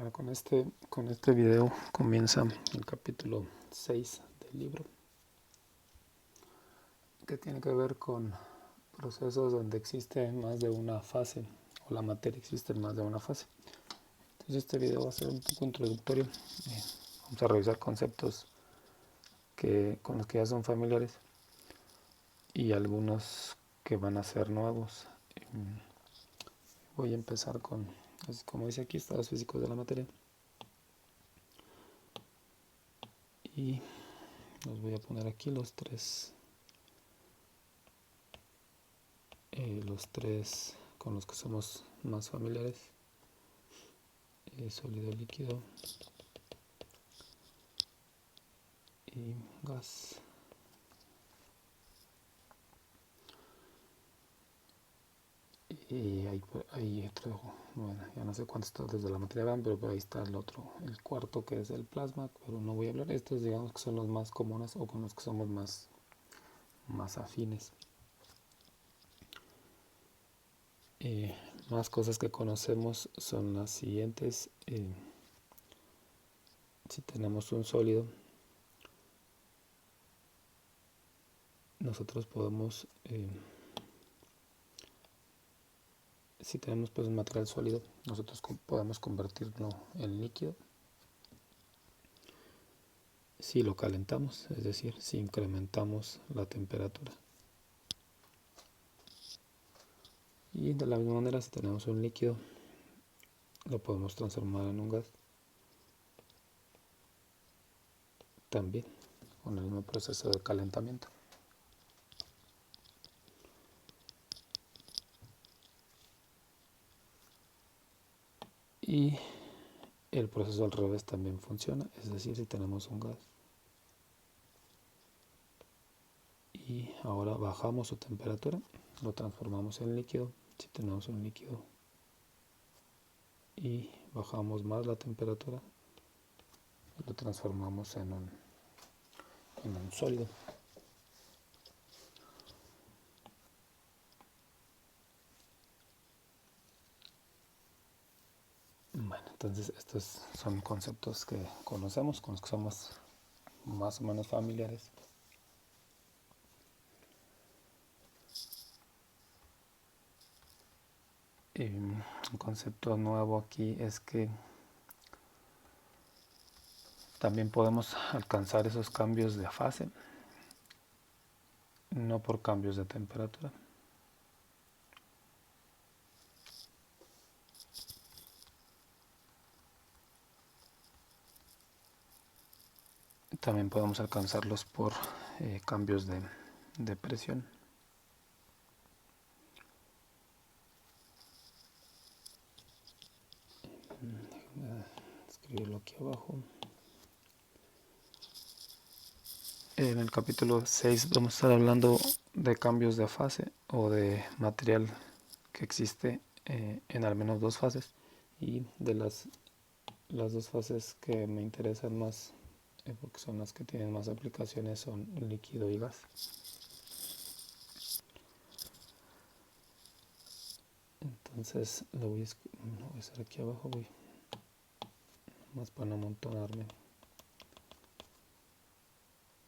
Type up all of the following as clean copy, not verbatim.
Bueno, con este video comienza el capítulo 6 del libro, que tiene que ver con procesos donde existe más de una fase, o la materia existe en más de una fase. Entonces este video va a ser un poco introductorio. Vamos a revisar conceptos con los que ya son familiares y algunos que van a ser nuevos. Voy a empezar con, como dice aquí, estados físicos de la materia. Y los voy a poner aquí los tres con los que somos más familiares: sólido, líquido y gas. Y hay otro, bueno, ya no sé cuántos estados de la materia van, pero por ahí está el otro, el cuarto, que es el plasma, pero no voy a hablar. Estos, digamos, que son los más comunes o con los que somos más afines. Más cosas que conocemos son las siguientes. Si tenemos un sólido, nosotros podemos, si tenemos pues un material sólido, nosotros podemos convertirlo en líquido si lo calentamos, es decir, si incrementamos la temperatura. Y de la misma manera, si tenemos un líquido, lo podemos transformar en un gas también con el mismo proceso de calentamiento. Y el proceso al revés también funciona, es decir, si tenemos un gas y ahora bajamos su temperatura, lo transformamos en líquido. Si tenemos un líquido y bajamos más la temperatura, lo transformamos en un sólido. Bueno, entonces estos son conceptos que conocemos, con los que somos más o menos familiares. Un concepto nuevo aquí es que también podemos alcanzar esos cambios de fase, no por cambios de temperatura. También podemos alcanzarlos por cambios de presión. Déjame escribirlo aquí abajo. En el capítulo 6 vamos a estar hablando de cambios de fase o de material que existe en al menos dos fases, y de las dos fases que me interesan más, porque son las que tienen más aplicaciones, son líquido y gas. Entonces lo voy a hacer aquí abajo, voy más para no amontonarme.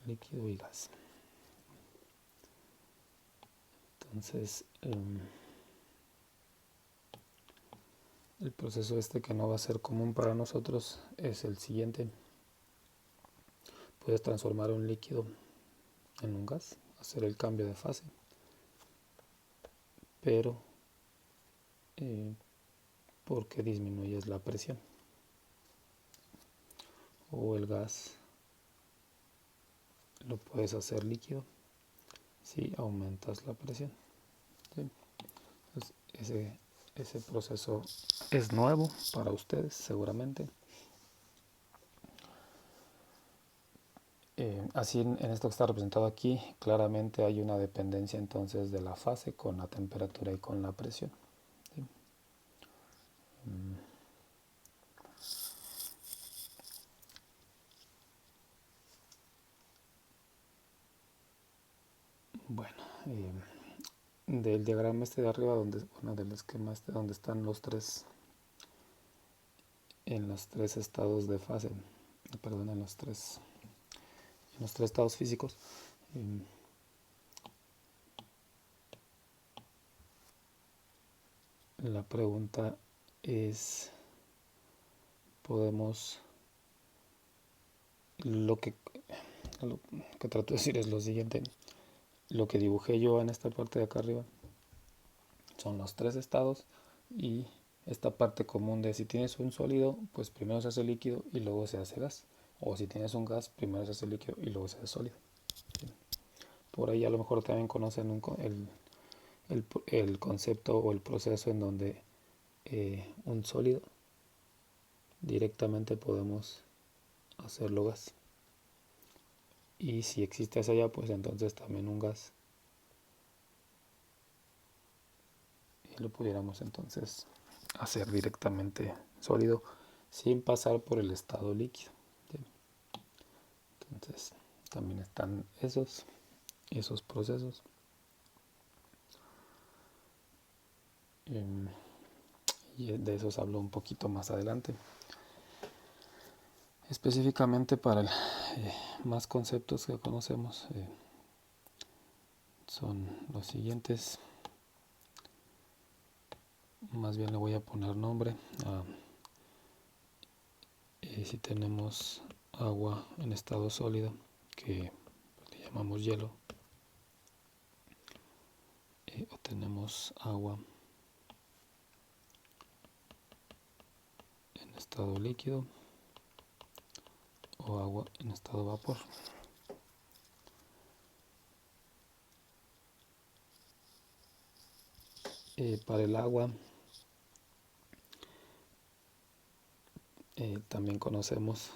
Líquido y gas. Entonces el proceso que no va a ser común para nosotros es el siguiente. Puedes transformar un líquido en un gas, hacer el cambio de fase, pero porque disminuyes la presión, o el gas lo puedes hacer líquido si aumentas la presión. ¿Sí? Entonces, ese proceso es nuevo para ustedes seguramente. Así en esto que está representado aquí, claramente hay una dependencia entonces de la fase con la temperatura y con la presión. ¿Sí? Bueno, del diagrama de arriba, del esquema donde están los tres en los tres estados de fase, perdón, en los tres estados físicos. La pregunta es, lo que trato de decir es lo siguiente: lo que dibujé yo en esta parte de acá arriba son los tres estados, y esta parte común de si tienes un sólido, pues primero se hace líquido y luego se hace gas, o si tienes un gas, primero se hace líquido y luego se hace sólido. Por ahí a lo mejor también conocen el concepto o el proceso en donde un sólido directamente podemos hacerlo gas, y si existe ese allá, pues entonces también un gas, y lo pudiéramos entonces hacer directamente sólido sin pasar por el estado líquido. ¿Sí? Entonces también están esos procesos. Y de esos hablo un poquito más adelante. Específicamente para más conceptos que conocemos, son los siguientes. Más bien le voy a poner nombre a si tenemos agua en estado sólido, que le llamamos hielo, o tenemos agua en estado líquido o agua en estado vapor. Para el agua también conocemos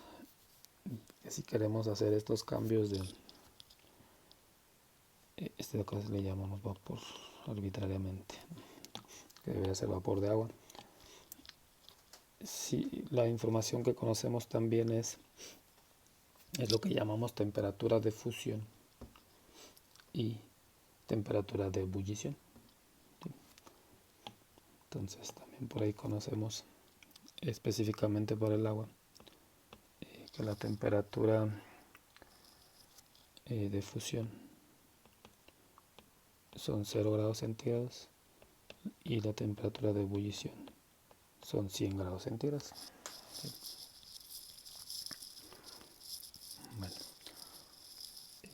que si queremos hacer estos cambios de este de acá le llamamos vapor arbitrariamente, que debería ser vapor de agua. Si la información que conocemos también es lo que llamamos temperatura de fusión y temperatura de ebullición. Entonces también por ahí conocemos específicamente para el agua que la temperatura de fusión son 0 grados centígrados y la temperatura de ebullición son 100 grados centígrados. ¿Sí? Bueno,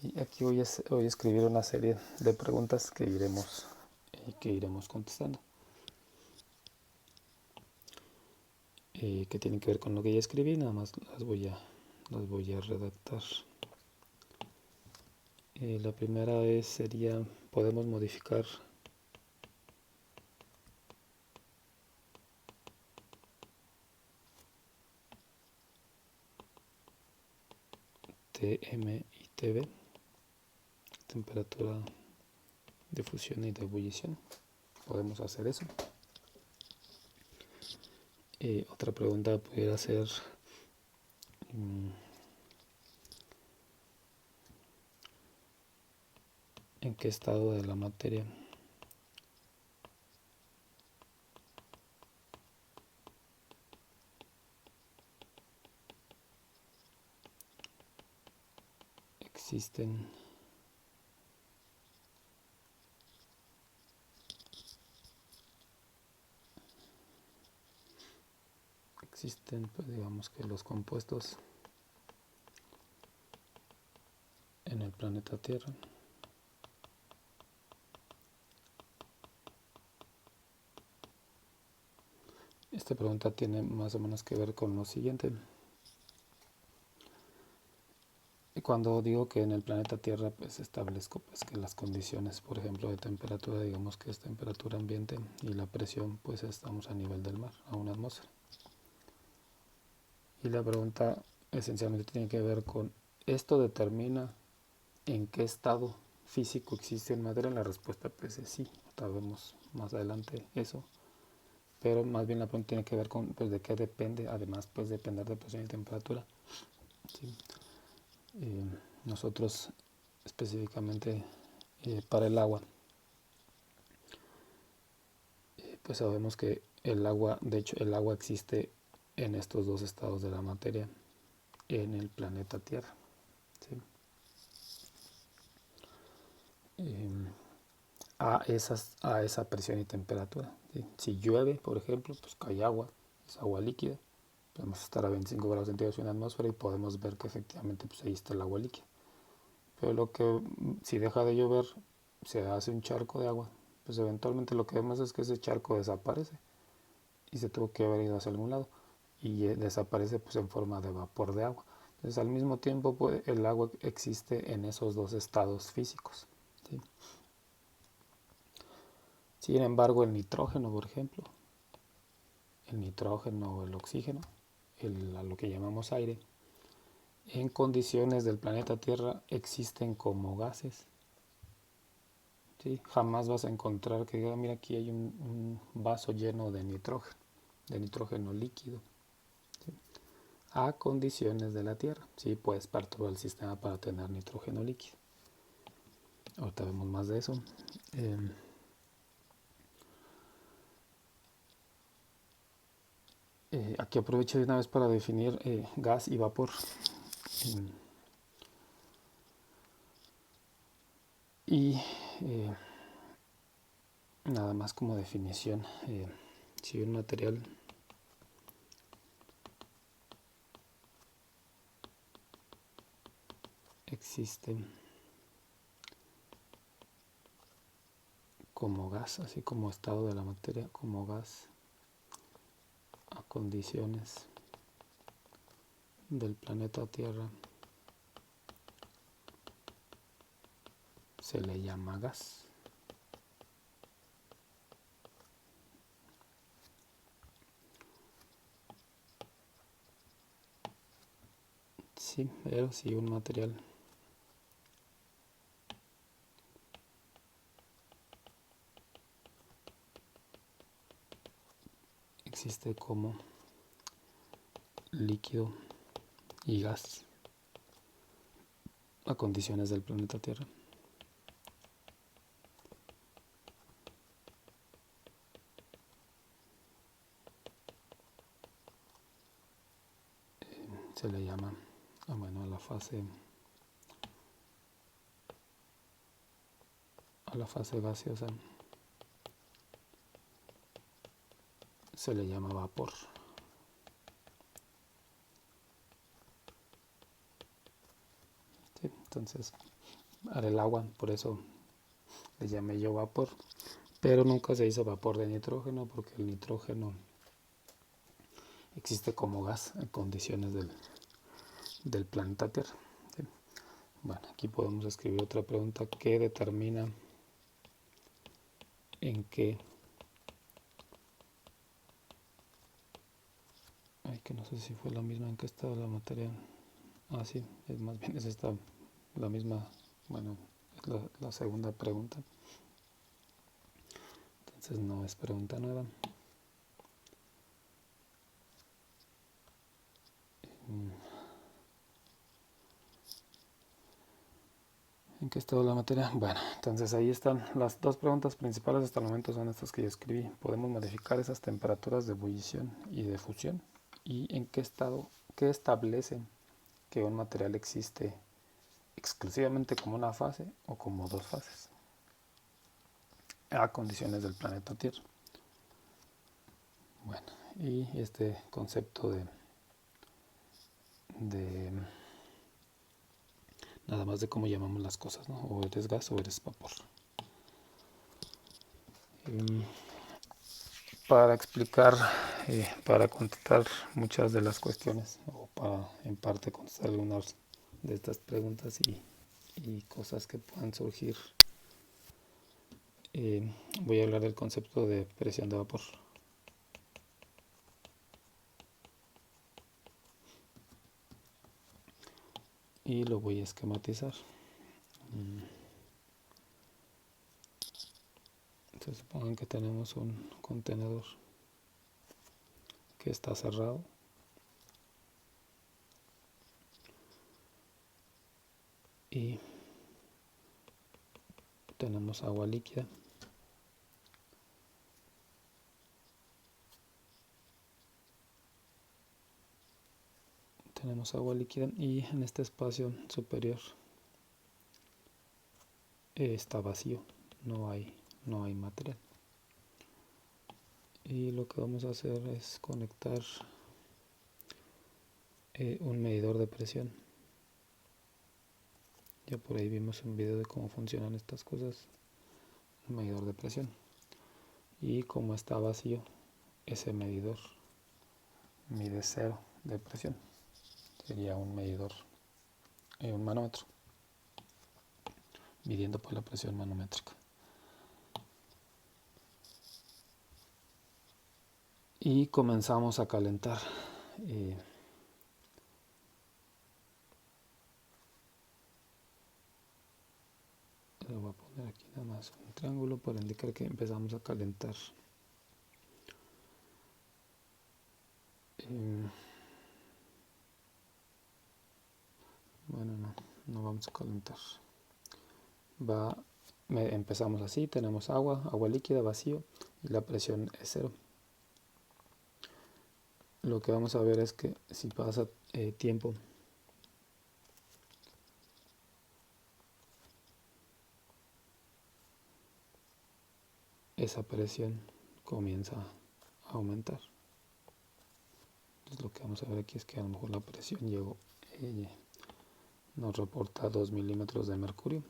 y aquí voy a escribir una serie de preguntas que iremos contestando, que tienen que ver con lo que ya escribí. Nada más las voy a redactar. La primera sería: podemos modificar Tm y Tb, temperatura de fusión y de ebullición. Podemos hacer eso. Otra pregunta pudiera ser: ¿en qué estado de la materia existen pues digamos que los compuestos en el planeta Tierra? Esta pregunta tiene más o menos que ver con lo siguiente. Cuando digo que en el planeta Tierra, pues establezco pues que las condiciones, por ejemplo, de temperatura, digamos que es temperatura ambiente, y la presión, pues estamos a nivel del mar, a una atmósfera. Y la pregunta esencialmente tiene que ver con: ¿esto determina en qué estado físico existe en materia? La respuesta pues es sí. Vemos más adelante eso, pero más bien la pregunta tiene que ver con pues de qué depende, además pues depender de presión y temperatura. ¿Sí? Nosotros específicamente para el agua, pues sabemos que el agua, de hecho el agua existe en estos dos estados de la materia en el planeta Tierra, ¿sí? A esa presión y temperatura, ¿sí? Si llueve, por ejemplo, pues cae agua, es agua líquida. Podemos estar a 25 grados centígrados en la atmósfera y podemos ver que efectivamente pues ahí está el agua líquida. Pero si deja de llover, se hace un charco de agua, pues eventualmente lo que vemos es que ese charco desaparece y se tuvo que haber ido hacia algún lado y desaparece pues en forma de vapor de agua. Entonces al mismo tiempo el agua existe en esos dos estados físicos, ¿sí? Sin embargo, el nitrógeno, por ejemplo, el nitrógeno o el oxígeno, a lo que llamamos aire, en condiciones del planeta Tierra existen como gases, ¿sí? Jamás vas a encontrar que diga, mira, aquí hay un vaso lleno de nitrógeno líquido, ¿sí? A condiciones de la Tierra, sí, puedes perturbar el sistema para tener nitrógeno líquido. Ahorita vemos más de eso. Aquí aprovecho de una vez para definir gas y vapor. Y nada más como definición, si un material existe como gas, así como estado de la materia, como gas a condiciones del planeta Tierra, se le llama gas. Sí, pero si un material existe como líquido y gas a condiciones del planeta Tierra, se le llama, bueno, a la fase gaseosa se le llama vapor. ¿Sí? Entonces, al el agua, por eso le llamé yo vapor, pero nunca se hizo vapor de nitrógeno porque el nitrógeno existe como gas en condiciones del planeta Tierra, ¿sí? Bueno, aquí podemos escribir otra pregunta que determina en qué, que no sé si fue la misma en qué estado la materia. Sí, es más bien es esta la misma, bueno, es la segunda pregunta, entonces no es pregunta nueva. ¿En qué estado la materia? Bueno, entonces ahí están las dos preguntas principales hasta el momento, son estas que yo escribí. ¿Podemos modificar esas temperaturas de ebullición y de fusión? ¿Y en qué estado, qué establecen que un material existe exclusivamente como una fase o como dos fases a condiciones del planeta Tierra? Bueno, y este concepto de nada más de cómo llamamos las cosas, ¿no? O eres gas o eres vapor. Para explicar, para contestar muchas de las cuestiones, o para en parte contestar algunas de estas preguntas y cosas que puedan surgir, voy a hablar del concepto de presión de vapor. Y lo voy a esquematizar. Entonces supongan que tenemos un contenedor que está cerrado y tenemos agua líquida tenemos agua líquida y en este espacio superior está vacío, no hay material. Y lo que vamos a hacer es conectar un medidor de presión. Ya por ahí vimos un video de cómo funcionan estas cosas, un medidor de presión. Y como está vacío, ese medidor mide 0 de presión. Sería un medidor, un manómetro, midiendo por la presión manométrica. Y comenzamos a calentar. Le voy a poner aquí nada más un triángulo para indicar que empezamos a calentar. Bueno, no vamos a calentar. Empezamos así, tenemos agua líquida, vacío, y la presión es 0. Lo que vamos a ver es que si pasa tiempo, esa presión comienza a aumentar. Entonces lo que vamos a ver aquí es que a lo mejor la presión llegó, nos reporta 2 milímetros de mercurio.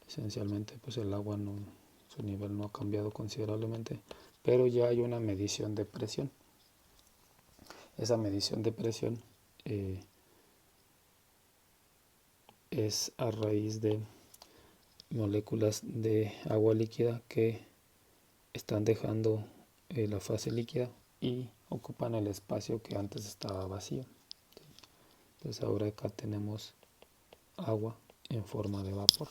Esencialmente pues el agua su nivel no ha cambiado considerablemente, pero ya hay una medición de presión. Esa medición de presión es a raíz de moléculas de agua líquida que están dejando la fase líquida y ocupan el espacio que antes estaba vacío. Entonces ahora acá tenemos agua en forma de vapor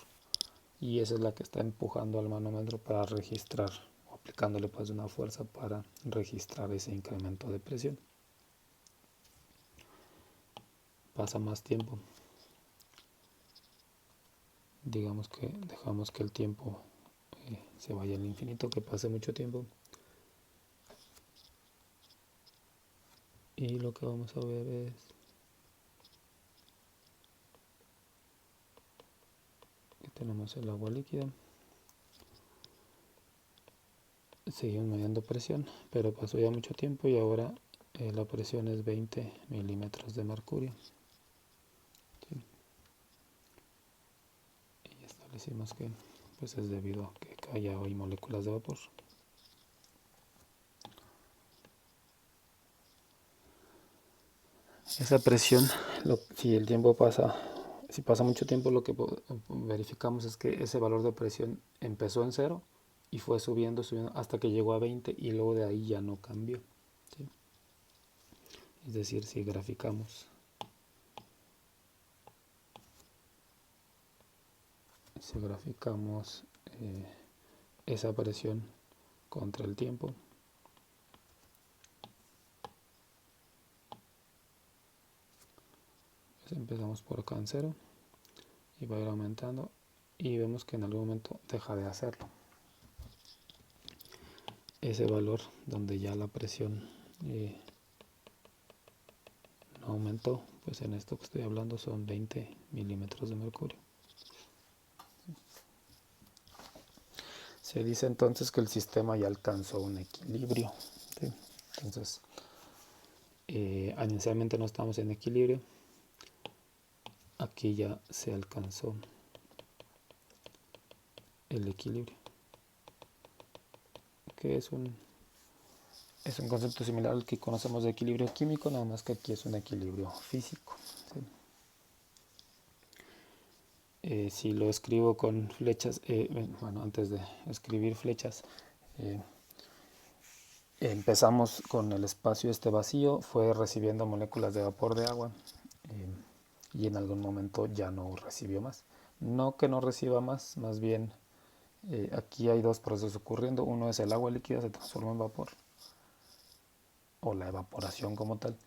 y esa es la que está empujando al manómetro para registrar, o aplicándole pues una fuerza para registrar ese incremento de presión. Pasa más tiempo, digamos que dejamos que el tiempo se vaya al infinito, que pase mucho tiempo, y lo que vamos a ver es que tenemos el agua líquida, seguimos midiendo presión, pero pasó ya mucho tiempo y ahora la presión es 20 milímetros de mercurio. ¿Sí? Y establecimos que pues es debido a que haya hoy moléculas de vapor. Esa presión, si el tiempo pasa, si pasa mucho tiempo, lo que verificamos es que ese valor de presión empezó en 0 y fue subiendo hasta que llegó a 20 y luego de ahí ya no cambió. ¿Sí? Es decir, si graficamos esa presión contra el tiempo, pues empezamos por acá en 0 y va a ir aumentando y vemos que en algún momento deja de hacerlo. Ese valor donde ya la presión no aumentó, pues en esto que estoy hablando son 20 milímetros de mercurio. Se dice entonces que el sistema ya alcanzó un equilibrio. ¿Sí? Entonces, inicialmente no estamos en equilibrio. Aquí ya se alcanzó el equilibrio, que es un concepto similar al que conocemos de equilibrio químico, nada más que aquí es un equilibrio físico. ¿Sí? Si lo escribo con flechas, bueno, antes de escribir flechas, empezamos con el espacio vacío, fue recibiendo moléculas de vapor de agua y en algún momento ya no recibió más. No que no reciba más bien aquí hay dos procesos ocurriendo. Uno es el agua líquida se transforma en vapor, o la evaporación como tal,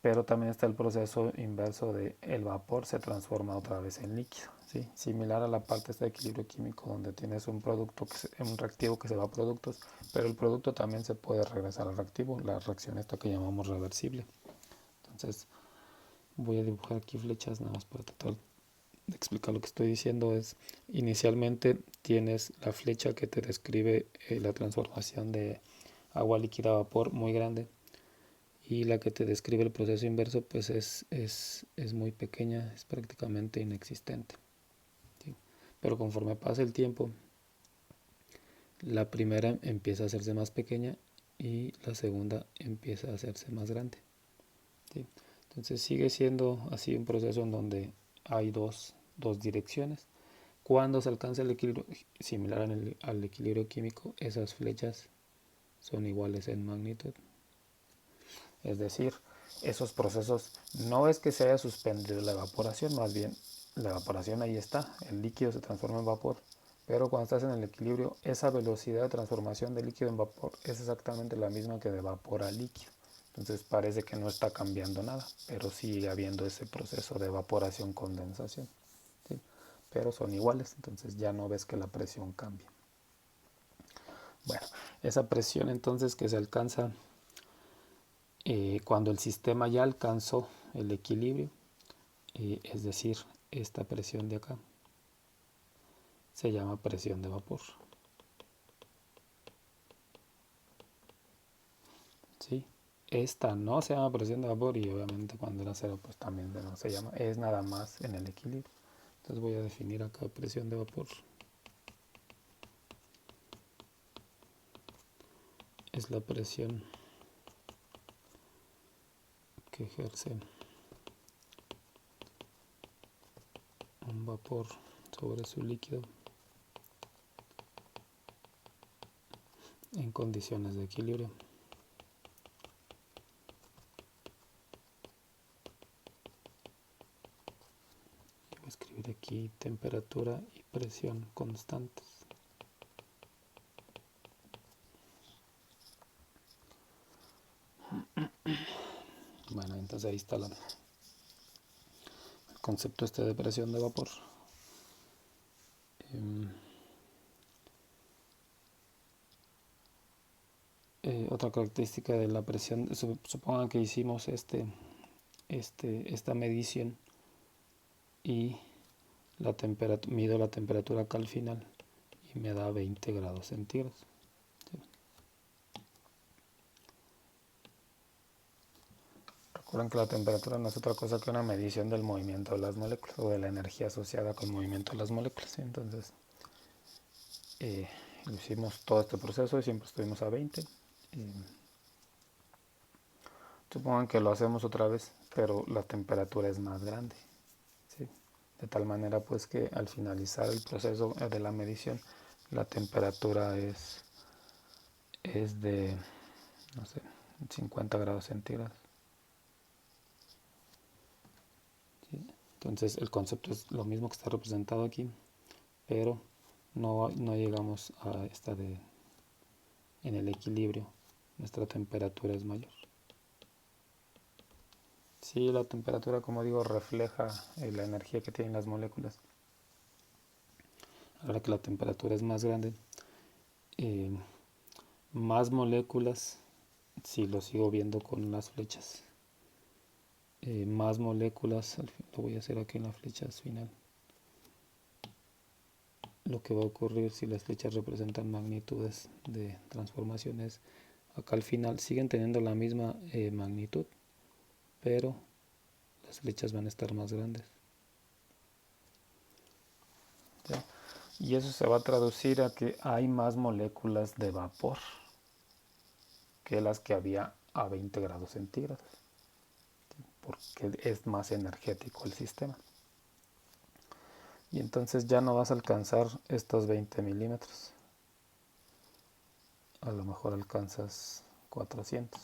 pero también está el proceso inverso de el vapor se transforma otra vez en líquido, ¿sí? Similar a la parte de equilibrio químico donde tienes un producto, un reactivo que se va a productos, pero el producto también se puede regresar al reactivo, la reacción esta que llamamos reversible. Entonces Voy a dibujar aquí flechas nada más para tratar de explicar lo que estoy diciendo. Es inicialmente tienes la flecha que te describe la transformación de agua líquida a vapor muy grande, y la que te describe el proceso inverso pues es muy pequeña, es prácticamente inexistente, ¿sí? Pero conforme pasa el tiempo, la primera empieza a hacerse más pequeña y la segunda empieza a hacerse más grande, ¿sí? Entonces sigue siendo así un proceso en donde hay dos direcciones. Cuando se alcanza el equilibrio similar al equilibrio químico, esas flechas son iguales en magnitud. Es decir, esos procesos no es que se haya suspendido la evaporación, más bien la evaporación ahí está, el líquido se transforma en vapor, pero cuando estás en el equilibrio, esa velocidad de transformación de líquido en vapor es exactamente la misma que de vapor a líquido. Entonces parece que no está cambiando nada, pero sigue habiendo ese proceso de evaporación-condensación, ¿sí? Pero son iguales, entonces ya no ves que la presión cambia. Bueno, esa presión entonces que se alcanza cuando el sistema ya alcanzó el equilibrio, es decir, esta presión de acá, se llama presión de vapor, ¿sí? Esta no se llama presión de vapor, y obviamente cuando era cero pues también no se llama, es nada más en el equilibrio. Entonces voy a definir acá presión de vapor. Es la presión que ejerce un vapor sobre su líquido en condiciones de equilibrio. Voy a escribir aquí temperatura y presión constantes. Bueno, entonces ahí está el concepto este de presión de vapor. Otra característica de la presión, supongan que hicimos esta medición y mido la temperatura acá al final y me da 20 grados centígrados. ¿Sí? Recuerden que la temperatura no es otra cosa que una medición del movimiento de las moléculas o de la energía asociada con el movimiento de las moléculas, ¿sí? Entonces hicimos todo este proceso y siempre estuvimos a 20. Supongan que lo hacemos otra vez, pero la temperatura es más grande, ¿sí? De tal manera pues que al finalizar el proceso de la medición, la temperatura es de, no sé, 50 grados centígrados, ¿sí? Entonces el concepto es lo mismo que está representado aquí, pero no llegamos a esta en el equilibrio, nuestra temperatura es mayor. Sí, la temperatura, como digo, refleja la energía que tienen las moléculas. Ahora que la temperatura es más grande, más moléculas, si lo sigo viendo con las flechas, más moléculas, lo voy a hacer aquí en las flechas final. Lo que va a ocurrir si las flechas representan magnitudes de transformaciones, acá al final siguen teniendo la misma magnitud, pero las flechas van a estar más grandes. ¿Sí? Y eso se va a traducir a que hay más moléculas de vapor que las que había a 20 grados centígrados, ¿sí? Porque es más energético el sistema. Y entonces ya no vas a alcanzar estos 20 milímetros. A lo mejor alcanzas 400.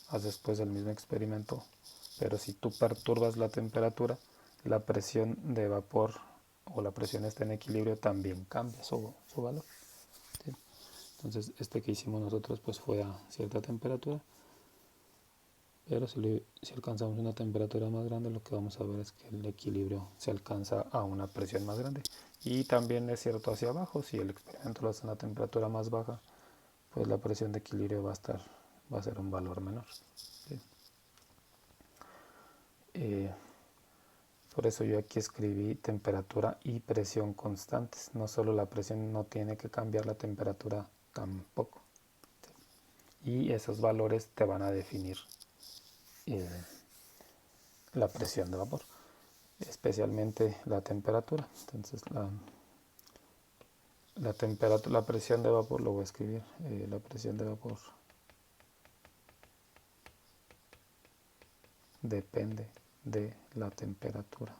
Haz después el mismo experimento, pero si tú perturbas la temperatura, la presión de vapor o la presión está en equilibrio también cambia su valor, ¿sí? Entonces este que hicimos nosotros pues fue a cierta temperatura, pero si alcanzamos una temperatura más grande, lo que vamos a ver es que el equilibrio se alcanza a una presión más grande. Y también es cierto hacia abajo, si el experimento lo hace a una temperatura más baja, pues la presión de equilibrio va a ser un valor menor, ¿sí? Por eso yo aquí escribí temperatura y presión constantes. No solo la presión, no tiene que cambiar la temperatura tampoco. Y esos valores te van a definir la presión de vapor, especialmente la temperatura. Entonces la presión de vapor, lo voy a escribir, la presión de vapor depende de la temperatura.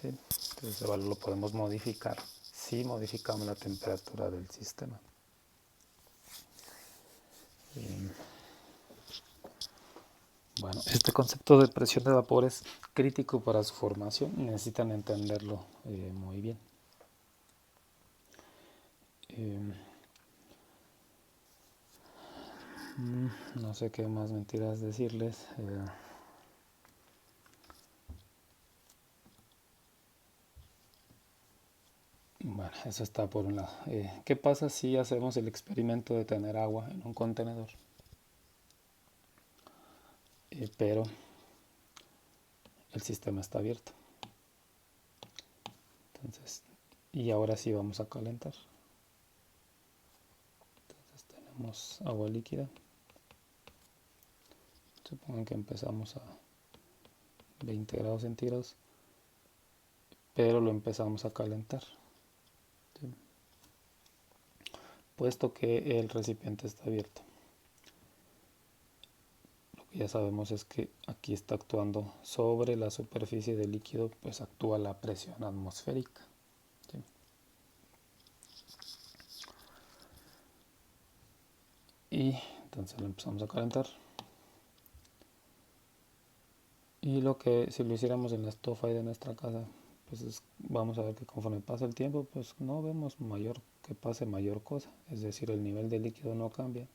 ¿Sí? Entonces ese valor lo podemos modificar si modificamos la temperatura del sistema. Bueno, este concepto de presión de vapor es crítico para su formación y necesitan entenderlo muy bien. No sé qué más mentiras decirles. Bueno, eso está por un lado. ¿Qué pasa si hacemos el experimento de tener agua en un contenedor? Pero el sistema está abierto. Entonces, y ahora sí vamos a calentar. Entonces tenemos agua líquida. Supongan que empezamos a 20 grados centígrados, pero lo empezamos a calentar. ¿Sí? Puesto que el recipiente está abierto. Lo que ya sabemos es que aquí está actuando sobre la superficie del líquido, pues actúa la presión atmosférica. ¿Sí? Y entonces lo empezamos a calentar. Y lo que si lo hiciéramos en la estufa de nuestra casa, pues vamos a ver que conforme pasa el tiempo, pues no vemos que pase mayor cosa. Es decir, el nivel de líquido no cambia.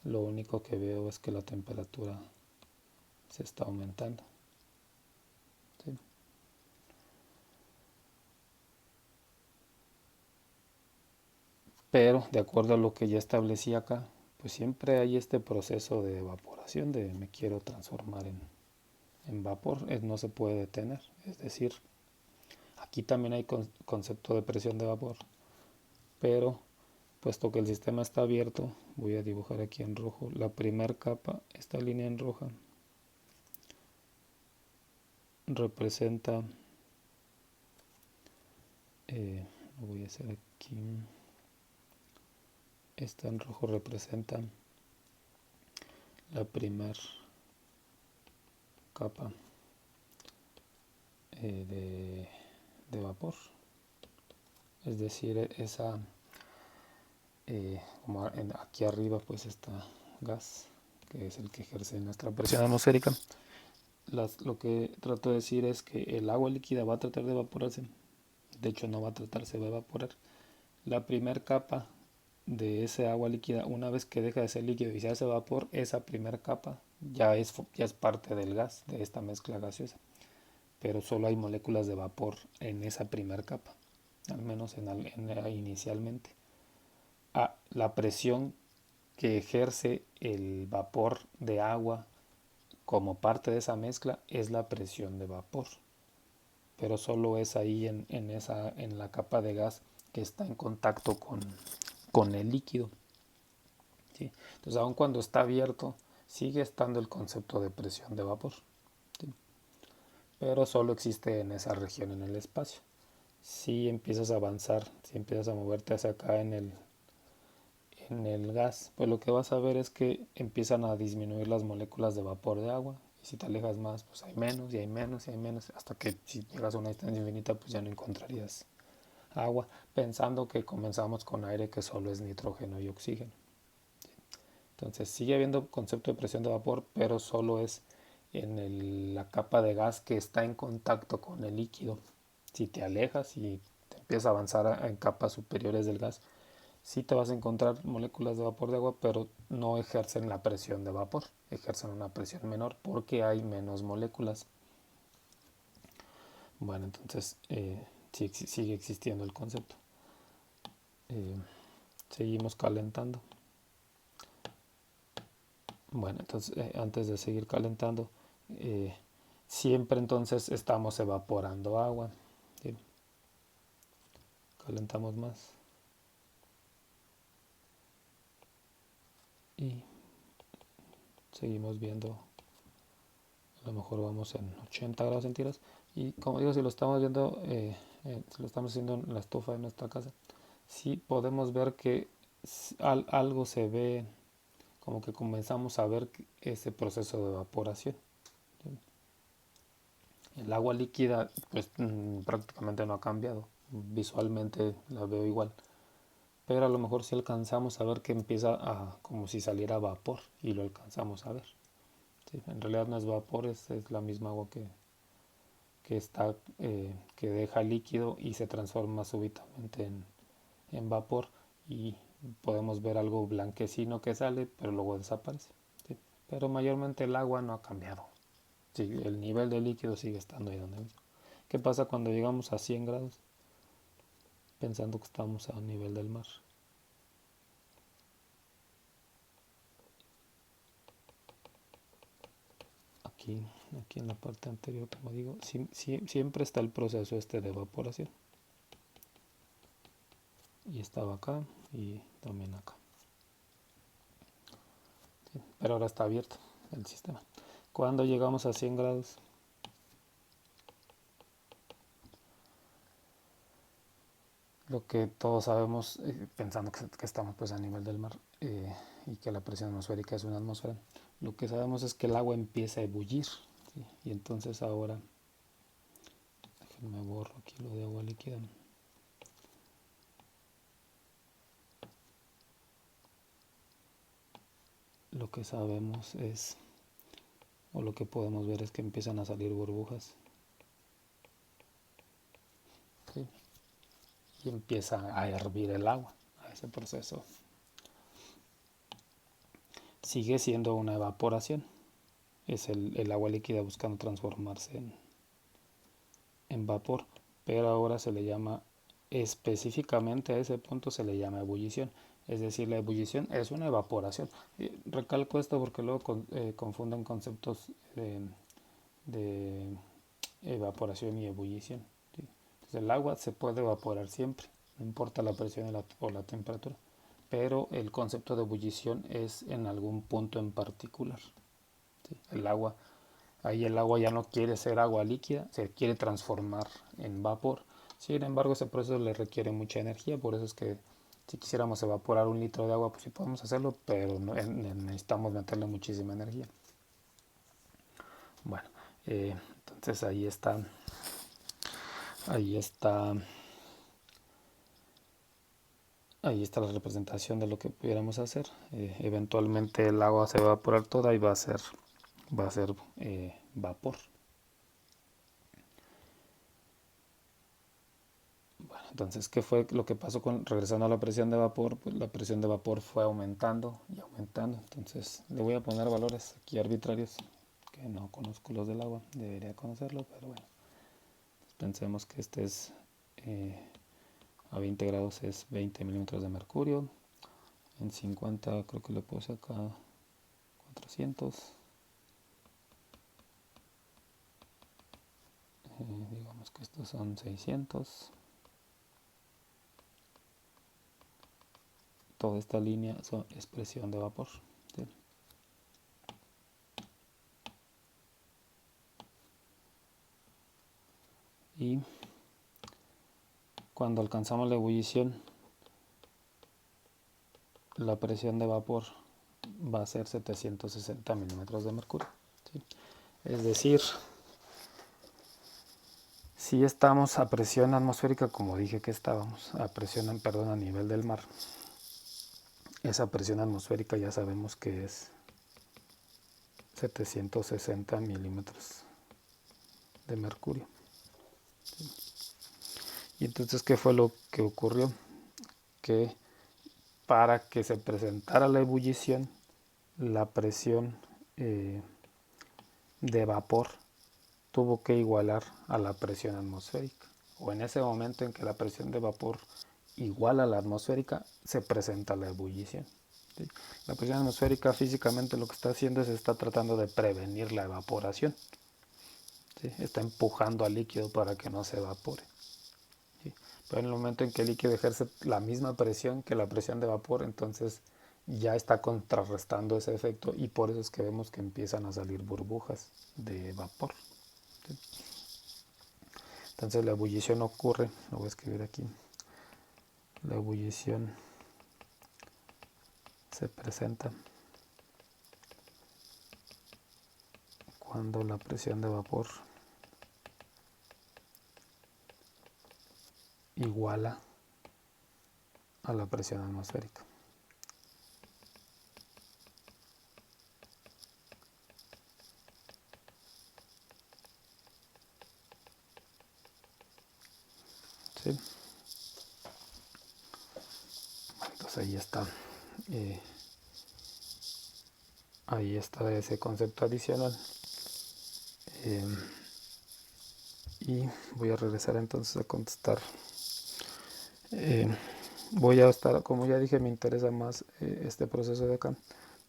Lo único que veo es que la temperatura se está aumentando. ¿Sí? Pero de acuerdo a lo que ya establecí acá, pues siempre hay este proceso de evaporación, de me quiero transformar en vapor, no se puede detener. Es decir, aquí también hay concepto de presión de vapor, pero puesto que el sistema está abierto, voy a dibujar aquí en rojo la primera capa. Esta línea en roja representa, lo voy a hacer aquí, esta en rojo representa la primera capa de vapor, es decir, esa como aquí arriba pues está gas, que es el que ejerce nuestra presión atmosférica. Lo que trato de decir es que el agua líquida va a tratar de evaporarse. De hecho no va a tratar, se va a evaporar. La primera capa de ese agua líquida, una vez que deja de ser líquido y se hace vapor, esa primera capa ya es parte del gas, de esta mezcla gaseosa. Pero solo hay moléculas de vapor en esa primera capa, al menos inicialmente. La presión que ejerce el vapor de agua como parte de esa mezcla es la presión de vapor, pero solo es ahí en la capa de gas que está en contacto con el líquido. ¿Sí? Entonces, aun cuando está abierto, sigue estando el concepto de presión de vapor, ¿sí? Pero solo existe en esa región en el espacio. Si empiezas a avanzar, si empiezas a moverte hacia acá en el gas, pues lo que vas a ver es que empiezan a disminuir las moléculas de vapor de agua, y si te alejas más, pues hay menos y hay menos y hay menos, hasta que si llegas a una distancia infinita, pues ya no encontrarías agua, pensando que comenzamos con aire, que solo es nitrógeno y oxígeno. Entonces sigue habiendo concepto de presión de vapor, pero solo es en la capa de gas que está en contacto con el líquido. Si te alejas y te empiezas a avanzar en capas superiores del gas, sí te vas a encontrar moléculas de vapor de agua, pero no ejercen la presión de vapor, ejercen una presión menor porque hay menos moléculas. Bueno, entonces sigue existiendo el concepto. Seguimos calentando. Bueno, entonces antes de seguir calentando, siempre entonces estamos evaporando agua. ¿Sí? Calentamos más y seguimos viendo, a lo mejor vamos en 80 grados centígrados. Y como digo, si lo estamos viendo, si lo estamos haciendo en la estufa de nuestra casa, sí podemos ver que algo se ve, como que comenzamos a ver ese proceso de evaporación. El agua líquida pues prácticamente no ha cambiado, visualmente la veo igual, pero a lo mejor si alcanzamos a ver que empieza a como si saliera vapor y lo alcanzamos a ver. Sí, en realidad no es vapor, es la misma agua está, que deja líquido y se transforma súbitamente en vapor, y podemos ver algo blanquecino que sale pero luego desaparece. ¿Sí? Pero mayormente el agua no ha cambiado. Sí, el nivel de líquido sigue estando ahí donde mismo. ¿Qué pasa cuando llegamos a 100 grados? Pensando que estamos a nivel del mar. Aquí, aquí en la parte anterior, como digo, siempre está el proceso este de evaporación. Y estaba acá y también acá. Sí, pero ahora está abierto el sistema. Cuando llegamos a 100 grados, lo que todos sabemos, pensando que estamos pues a nivel del mar, y que la presión atmosférica es una atmósfera, lo que sabemos es que el agua empieza a ebullir. ¿Sí? Y entonces ahora, déjenme borro aquí lo de agua líquida. Lo que sabemos es, o lo que podemos ver es que empiezan a salir burbujas. ¿Sí? Y empieza a hervir el agua, a ese proceso. Sigue siendo una evaporación, es el agua líquida buscando transformarse en vapor, pero ahora se le llama, específicamente a ese punto se le llama ebullición. Es decir, la ebullición es una evaporación. Recalco esto porque luego confunden conceptos de evaporación y ebullición. ¿Sí? Entonces el agua se puede evaporar siempre, no importa la presión o la temperatura, pero el concepto de ebullición es en algún punto en particular. ¿Sí? Ahí el agua ya no quiere ser agua líquida, se quiere transformar en vapor. Sin embargo, ese proceso le requiere mucha energía, por eso es que si quisiéramos evaporar 1 litro de agua, pues sí podemos hacerlo, pero necesitamos meterle muchísima energía. Bueno, entonces ahí está, ahí está la representación de lo que pudiéramos hacer. Eventualmente el agua se va a evaporar toda y va a ser vapor. Bueno, entonces, ¿qué fue lo que pasó regresando a la presión de vapor? Pues la presión de vapor fue aumentando y aumentando. Entonces, le voy a poner valores aquí arbitrarios, que no conozco los del agua, debería conocerlo, pero bueno. Pensemos que este es a 20 grados es 20 milímetros de mercurio. En 50 creo que le puse acá 400. Digamos que estos son 600. Toda esta línea es presión de vapor. ¿Sí? Y cuando alcanzamos la ebullición, la presión de vapor va a ser 760 milímetros de mercurio. ¿Sí? Es decir, si estamos a presión atmosférica, como dije que estábamos, a nivel del mar, esa presión atmosférica ya sabemos que es 760 milímetros de mercurio. ¿Sí? Y entonces, ¿qué fue lo que ocurrió? Que para que se presentara la ebullición, la presión de vapor tuvo que igualar a la presión atmosférica, o en ese momento en que la presión de vapor iguala a la atmosférica, se presenta la ebullición. ¿sí? La presión atmosférica físicamente lo que está haciendo es está tratando de prevenir la evaporación, ¿sí? Está empujando al líquido para que no se evapore, ¿sí? Pero en el momento en que el líquido ejerce la misma presión que la presión de vapor, entonces ya está contrarrestando ese efecto y por eso es que vemos que empiezan a salir burbujas de vapor, ¿sí? Entonces la ebullición ocurre, lo voy a escribir aquí, la ebullición se presenta cuando la presión de vapor iguala a la presión atmosférica. ¿Sí? Entonces ahí está ese concepto adicional. Y voy a regresar entonces a contestar. Voy a estar, como ya dije, me interesa más este proceso de acá.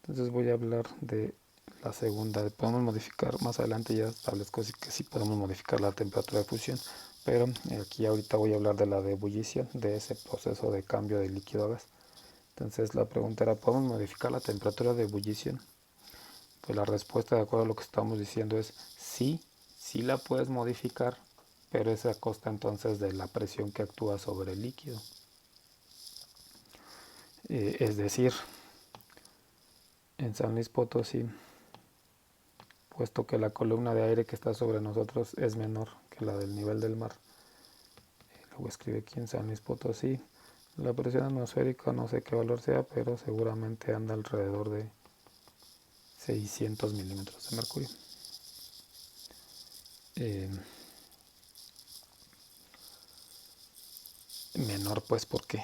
Entonces voy a hablar de la segunda. Podemos modificar, más adelante ya establezco que sí podemos modificar la temperatura de fusión, pero aquí ahorita voy a hablar de la de ebullición, de ese proceso de cambio de líquido a gas. Entonces la pregunta era, ¿podemos modificar la temperatura de ebullición? Pues la respuesta, de acuerdo a lo que estamos diciendo, es sí, sí la puedes modificar, pero es a costa entonces de la presión que actúa sobre el líquido. Es decir, en San Luis Potosí, puesto que la columna de aire que está sobre nosotros es menor que la del nivel del mar, luego escribe aquí en San Luis Potosí, la presión atmosférica no sé qué valor sea, pero seguramente anda alrededor de 600 milímetros de mercurio. Menor pues porque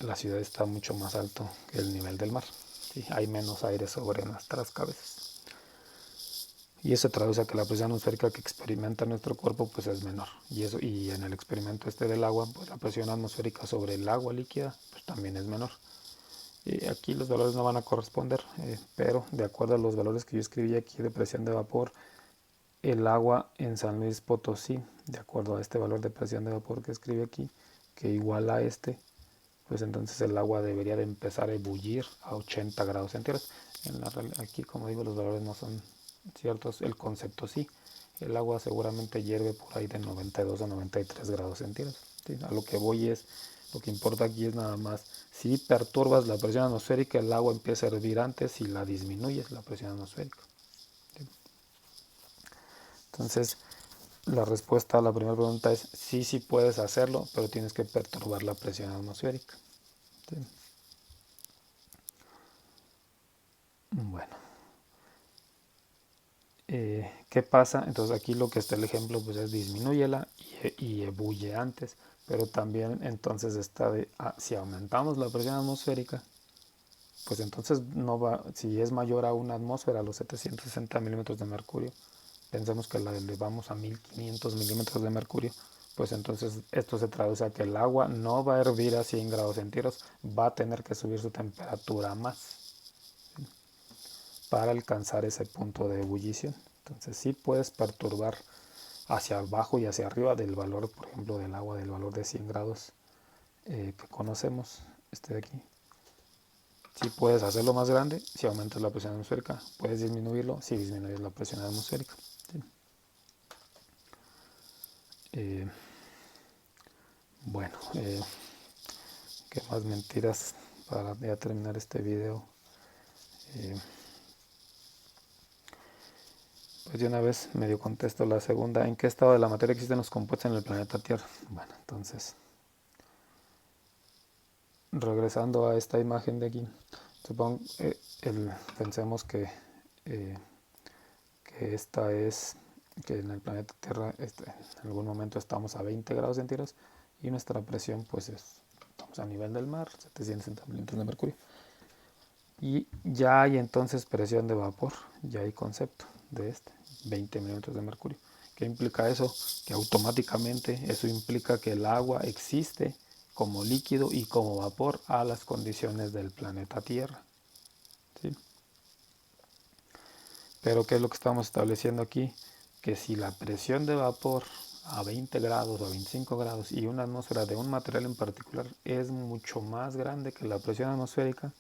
la ciudad está mucho más alto que el nivel del mar, ¿sí? Hay menos aire sobre nuestras cabezas y eso traduce a que la presión atmosférica que experimenta nuestro cuerpo pues es menor, y en el experimento del agua, pues la presión atmosférica sobre el agua líquida pues también es menor. Y aquí los valores no van a corresponder, pero de acuerdo a los valores que yo escribí aquí de presión de vapor, el agua en San Luis Potosí, de acuerdo a este valor de presión de vapor que escribí aquí, que igual a pues entonces el agua debería de empezar a ebullir a 80 grados centígrados. Aquí, como digo, los valores no son ciertos, el concepto sí. El agua seguramente hierve por ahí de 92 a 93 grados centígrados, ¿sí? A lo que voy es, lo que importa aquí es nada más, si perturbas la presión atmosférica, el agua empieza a hervir antes y la disminuyes la presión atmosférica, ¿sí? Entonces, la respuesta a la primera pregunta es sí, sí puedes hacerlo, pero tienes que perturbar la presión atmosférica, ¿sí? Bueno, ¿qué pasa? Entonces aquí lo que está el ejemplo pues es disminúyela y ebulle antes, pero también entonces está si aumentamos la presión atmosférica, pues entonces no va, si es mayor a una atmósfera, a los 760 milímetros de mercurio, pensemos que la elevamos a 1500 milímetros de mercurio, pues entonces esto se traduce a que el agua no va a hervir a 100 grados centígrados, va a tener que subir su temperatura más, ¿sí? Para alcanzar ese punto de ebullición. Entonces sí puedes perturbar hacia abajo y hacia arriba del valor, por ejemplo, del agua, del valor de 100 grados que conocemos, este de aquí. Sí puedes hacerlo más grande si aumentas la presión atmosférica, puedes disminuirlo si disminuyes la presión atmosférica, ¿sí? Bueno, ¿qué más mentiras para ya terminar este video? Pues de una vez medio contesto la segunda. ¿En qué estado de la materia existen los compuestos en el planeta Tierra? Bueno, entonces, regresando a esta imagen de aquí, supongo, pensemos que esta es, que en el planeta Tierra en algún momento estamos a 20 grados centígrados y nuestra presión pues estamos a nivel del mar, 760 milímetros de mercurio. Y ya hay entonces presión de vapor, ya hay concepto de 20 milímetros de mercurio. ¿Qué implica eso? Que automáticamente eso implica que el agua existe como líquido y como vapor a las condiciones del planeta Tierra. Pero ¿qué es lo que estamos estableciendo aquí? Que si la presión de vapor a 20 grados o a 25 grados y una atmósfera de un material en particular es mucho más grande que la presión atmosférica,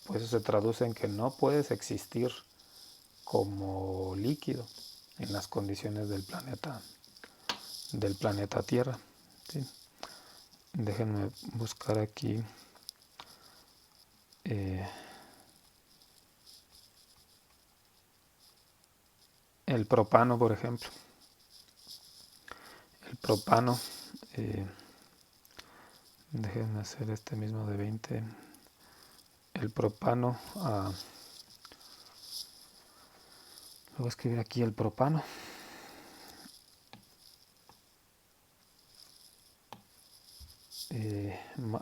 pues eso se traduce en que no puedes existir como líquido en las condiciones del planeta Tierra, ¿sí? Déjenme buscar aquí el propano, por ejemplo. El propano, déjenme hacer este mismo de 20. El propano, voy a escribir aquí el propano.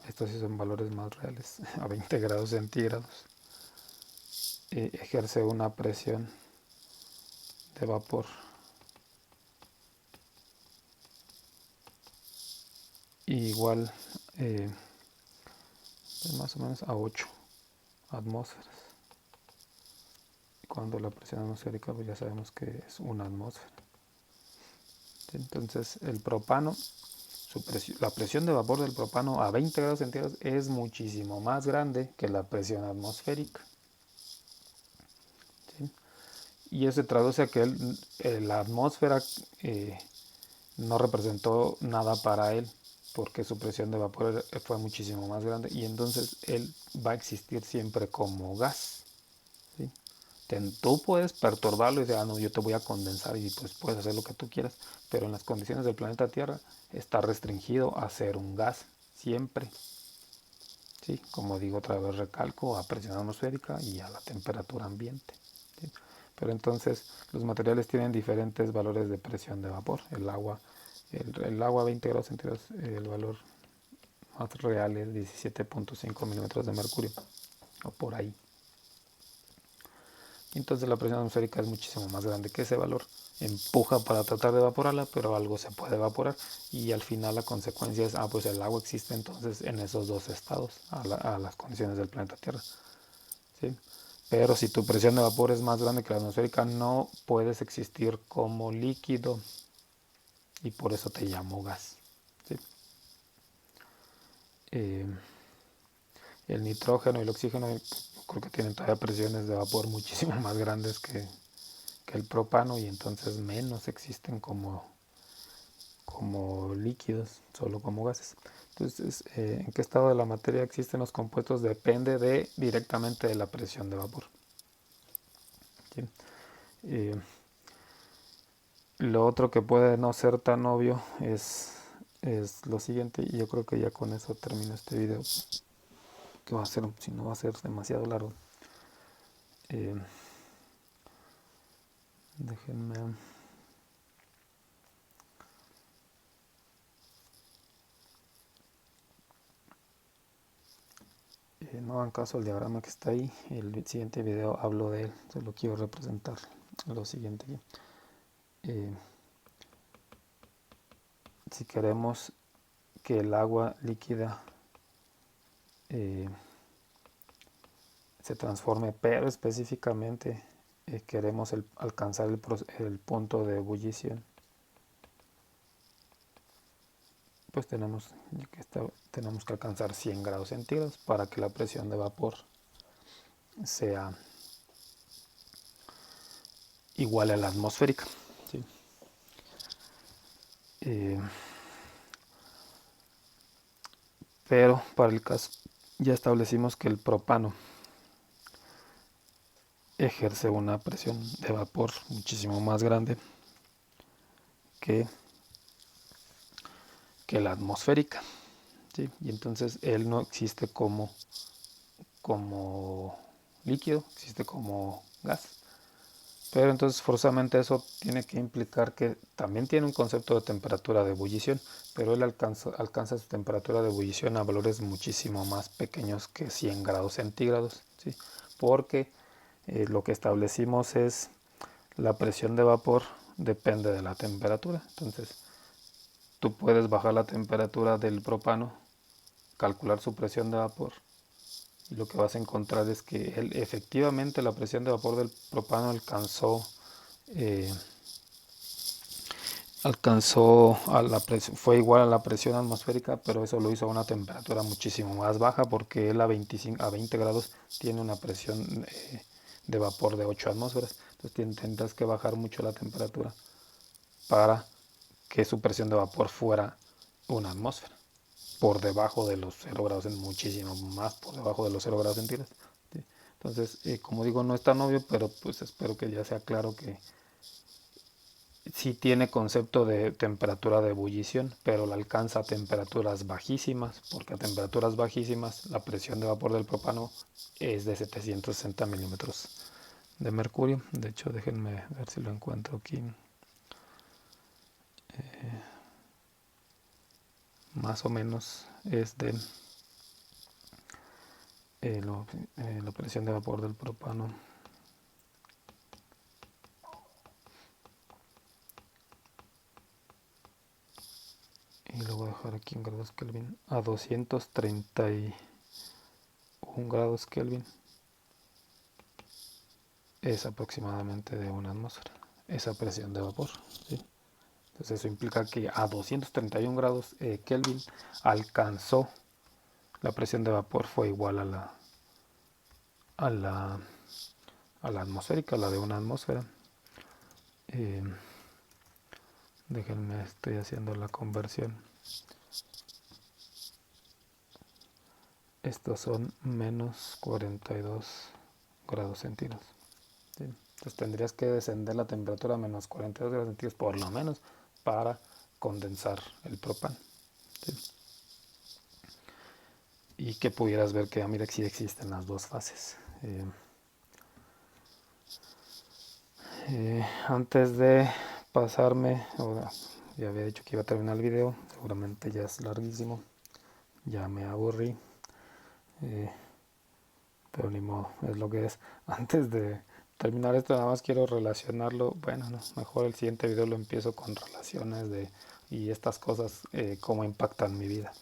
Estos sí son valores más reales, a 20 grados centígrados. Ejerce una presión de vapor igual, más o menos a 8 atmósferas. Cuando la presión atmosférica, pues ya sabemos que es una atmósfera. Entonces el propano, la presión de vapor del propano a 20 grados centígrados es muchísimo más grande que la presión atmosférica. ¿Sí? Y eso se traduce a que la atmósfera no representó nada para él, porque su presión de vapor fue muchísimo más grande, y entonces él va a existir siempre como gas. ¿Sí? Tú puedes perturbarlo y decir, no, yo te voy a condensar y pues puedes hacer lo que tú quieras, pero en las condiciones del planeta Tierra está restringido a ser un gas siempre. ¿Sí? Como digo, otra vez recalco, a presión atmosférica y a la temperatura ambiente. ¿Sí? Pero entonces los materiales tienen diferentes valores de presión de vapor. El agua a 20 grados centígrados, el valor más real es 17.5 milímetros de mercurio, o por ahí. Entonces la presión atmosférica es muchísimo más grande que ese valor. Empuja para tratar de evaporarla, pero algo se puede evaporar. Y al final la consecuencia es, pues el agua existe entonces en esos dos estados, a las condiciones del planeta Tierra. ¿Sí? Pero si tu presión de vapor es más grande que la atmosférica, no puedes existir como líquido. Y por eso te llamo gas. ¿Sí? El nitrógeno y el oxígeno creo que tienen todavía presiones de vapor muchísimo más grandes que el propano, y entonces menos existen como líquidos, solo como gases. Entonces, ¿en qué estado de la materia existen los compuestos? Depende directamente de la presión de vapor. ¿Sí? Lo otro que puede no ser tan obvio es lo siguiente, y yo creo que ya con eso termino este video, que va a ser, si no va a ser demasiado largo. Déjenme... no hagan caso al diagrama que está ahí. El siguiente video hablo de él, solo quiero representar lo siguiente. Si queremos que el agua líquida se transforme, pero específicamente queremos alcanzar el punto de ebullición, pues tenemos que alcanzar 100 grados centígrados para que la presión de vapor sea igual a la atmosférica. ¿Sí? Pero para el caso, ya establecimos que el propano ejerce una presión de vapor muchísimo más grande que la atmosférica. ¿Sí? Y entonces él no existe como líquido, existe como gas. Pero entonces forzosamente eso tiene que implicar que también tiene un concepto de temperatura de ebullición, pero él alcanza su temperatura de ebullición a valores muchísimo más pequeños que 100 grados centígrados, ¿sí? Porque lo que establecimos es la presión de vapor depende de la temperatura. Entonces tú puedes bajar la temperatura del propano, calcular su presión de vapor y lo que vas a encontrar es que efectivamente la presión de vapor del propano fue igual a la presión atmosférica, pero eso lo hizo a una temperatura muchísimo más baja, porque él a 20 grados tiene una presión de vapor de 8 atmósferas. Entonces tendrás que bajar mucho la temperatura para que su presión de vapor fuera una atmósfera, por debajo de los 0 grados, muchísimo más por debajo de los 0 grados centígrados. ¿Sí? Entonces, como digo, no es tan obvio, pero pues espero que ya sea claro que sí tiene concepto de temperatura de ebullición, pero la alcanza a temperaturas bajísimas, porque a temperaturas bajísimas la presión de vapor del propano es de 760 milímetros de mercurio. De hecho, déjenme ver si lo encuentro aquí. Más o menos es de la presión de vapor del propano. Y lo voy a dejar aquí en grados Kelvin a 231 grados Kelvin. Es aproximadamente de una atmósfera esa presión de vapor, ¿sí? Entonces eso implica que a 231 grados Kelvin alcanzó la presión de vapor, fue igual a la atmosférica, a la de una atmósfera. Déjenme, estoy haciendo la conversión. Estos son menos 42 grados centígrados. ¿Sí? Entonces tendrías que descender la temperatura a menos 42 grados centígrados por lo menos para condensar el propano. ¿Sí? Y que pudieras ver que, mira, que sí existen las dos fases. Antes de pasarme, ahora ya había dicho que iba a terminar el video, seguramente ya es larguísimo, ya me aburrí, pero ni modo, es lo que es. Antes de terminar esto, nada más quiero relacionarlo, bueno, no, mejor el siguiente video lo empiezo con relaciones y estas cosas, cómo impactan mi vida.